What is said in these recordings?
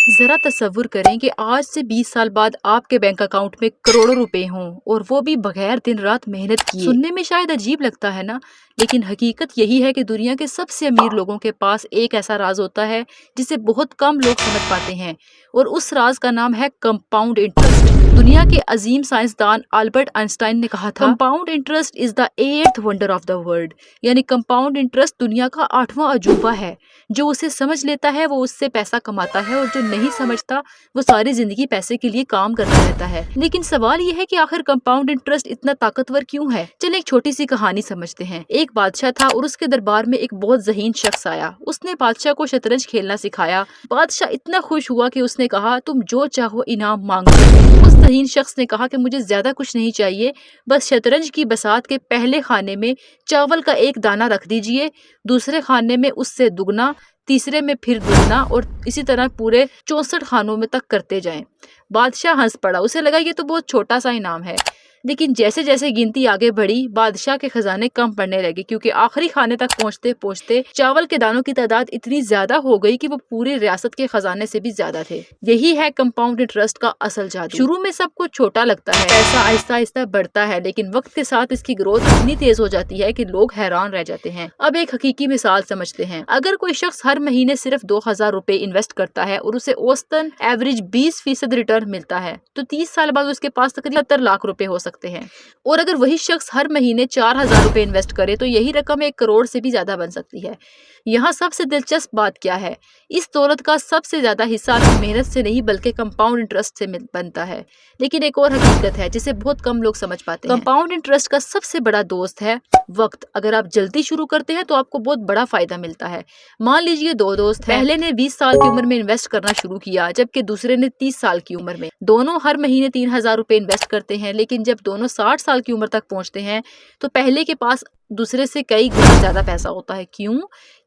जरा तसव्वुर करें कि आज से 20 साल बाद आपके बैंक अकाउंट में करोड़ों रुपए हों और वो भी बगैर दिन रात मेहनत किए। सुनने में शायद अजीब लगता है ना, लेकिन हकीकत यही है कि दुनिया के सबसे अमीर लोगों के पास एक ऐसा राज होता है जिसे बहुत कम लोग समझ पाते हैं, और उस राज का नाम है कंपाउंड इंटरेस्ट। दुनिया के अजीम साइंसदान अल्बर्ट आइंस्टाइन ने कहा था, compound interest is the 8th wonder of the world. यानी कंपाउंड इंटरेस्ट दुनिया का 8वां अजूबा है। जो उसे समझ लेता है वो उससे पैसा कमाता है, और जो नहीं समझता वो सारी जिंदगी पैसे के लिए काम करता रहता है। लेकिन सवाल ये है कि आखिर कंपाउंड इंटरेस्ट इतना ताकतवर क्यों है। चलिए एक छोटी सी कहानी समझते हैं। एक बादशाह था और उसके दरबार में एक बहुत ज़हीन शख्स आया। उसने बादशाह को शतरंज खेलना सिखाया। बादशाह इतना खुश हुआ कि उसने कहा, तुम जो चाहो इनाम मांगो। उस ज़हीन शख्स ने कहा कि मुझे ज्यादा कुछ नहीं चाहिए, बस शतरंज की बसात के पहले खाने में चावल का एक दाना रख दीजिए, दूसरे खाने में उससे दुगना, तीसरे में फिर दुगना, और इसी तरह पूरे 64 खानों में तक करते जाएं। बादशाह हंस पड़ा। उसे लगा ये तो बहुत छोटा सा इनाम है। लेकिन जैसे जैसे गिनती आगे बढ़ी, बादशाह के खजाने कम पड़ने लगे, क्योंकि आखिरी खाने तक पहुंचते पहुंचते चावल के दानों की तादाद इतनी ज्यादा हो गई कि वो पूरी रियासत के खजाने से भी ज्यादा थे। यही है कंपाउंड इंटरेस्ट का असल जादू। शुरू में सब कुछ छोटा लगता है, पैसा आहिस्ता आहिस्ता बढ़ता है, लेकिन वक्त के साथ इसकी ग्रोथ इतनी तेज हो जाती है कि लोग हैरान रह जाते हैं। अब एक हकीकी मिसाल समझते हैं। अगर कोई शख्स हर महीने सिर्फ 2000 रुपए इन्वेस्ट करता है और उसे औसतन एवरेज 20% रिटर्न मिलता है, तो 30 साल बाद उसके पास तकरीबन 70 लाख रुपए हो सकते हैं। और अगर वही शख्स हर महीने 4000 रुपए इन्वेस्ट करे तो यही रकम 1 करोड़ से भी ज्यादा बन सकती है। यहाँ सबसे दिलचस्प बात क्या है, इस दौलत का सबसे ज्यादा हिस्सा आपकी मेहनत से नहीं बल्कि कंपाउंड इंटरेस्ट से बनता है। लेकिन एक और हकीकत है जिसे बहुत कम लोग समझ पाते हैं। कंपाउंड इंटरेस्ट का सबसे बड़ा दोस्त है वक्त। अगर आप जल्दी शुरू करते हैं तो आपको बहुत बड़ा फायदा मिलता है। मान लीजिए 2 दोस्त हैं। पहले ने 20 साल की उम्र में इन्वेस्ट करना शुरू किया, जबकि दूसरे ने 30 साल की उम्र में। दोनों हर महीने 3000 रुपए इन्वेस्ट करते हैं, लेकिन जब दोनों 60 साल की उम्र तक पहुंचते हैं तो पहले के पास दूसरे से कई गुना ज्यादा पैसा होता है। क्यों?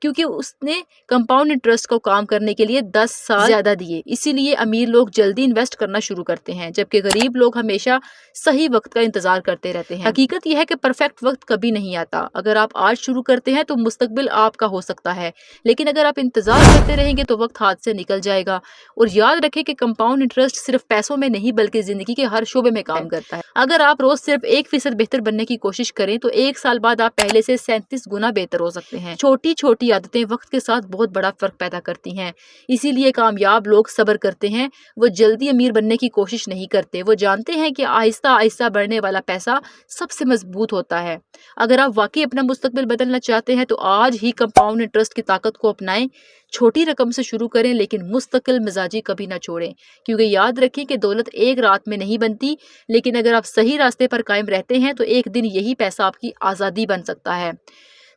क्योंकि उसने कंपाउंड इंटरेस्ट को काम करने के लिए 10 साल ज्यादा दिए। इसीलिए अमीर लोग जल्दी इन्वेस्ट करना शुरू करते हैं, जबकि गरीब लोग हमेशा सही वक्त का इंतजार करते रहते हैं। हकीकत यह है कि परफेक्ट वक्त कभी नहीं आता। अगर आप आज शुरू करते हैं तो मुस्तकबिल आपका हो सकता है, लेकिन अगर आप इंतजार करते रहेंगे तो वक्त हाथ से निकल जाएगा। और याद रखें कि कंपाउंड इंटरेस्ट सिर्फ पैसों में नहीं बल्कि जिंदगी के हर शोबे में काम करता है। अगर आप रोज सिर्फ 1% बेहतर बनने की कोशिश करें तो 1 साल बाद आप पहले से 37 गुना बेहतर हो सकते हैं। छोटी छोटी आदतें वक्त के साथ बहुत बड़ा फर्क पैदा करती हैं। इसीलिए कामयाब लोग सब्र करते हैं। वो जल्दी अमीर बनने की कोशिश नहीं करते। वो जानते हैं कि आहिस्ता आहिस्ता बढ़ने वाला पैसा सबसे मजबूत होता है। अगर आप वाकई अपना मुस्तकबिल बदलना चाहते हैं तो आज ही कंपाउंड इंटरेस्ट की ताकत को अपनाएं। छोटी रकम से शुरू करें, लेकिन मुस्तकिल मिजाजी कभी ना छोड़ें, क्योंकि याद रखें कि दौलत एक रात में नहीं बनती, लेकिन अगर आप सही रास्ते पर कायम रहते हैं तो एक दिन यही पैसा आपकी आज़ादी बन सकता है।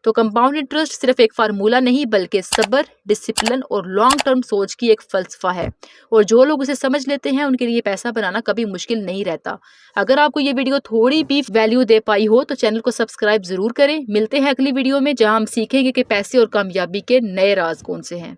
तो कंपाउंड इंटरेस्ट सिर्फ एक फार्मूला नहीं बल्कि सब्र, डिसिप्लिन और लॉन्ग टर्म सोच की एक फलसफा है, और जो लोग उसे समझ लेते हैं उनके लिए पैसा बनाना कभी मुश्किल नहीं रहता। अगर आपको ये वीडियो थोड़ी भी वैल्यू दे पाई हो तो चैनल को सब्सक्राइब जरूर करें। मिलते हैं अगली वीडियो में, जहां हम सीखेंगे कि पैसे और कामयाबी के नए राज कौन से हैं।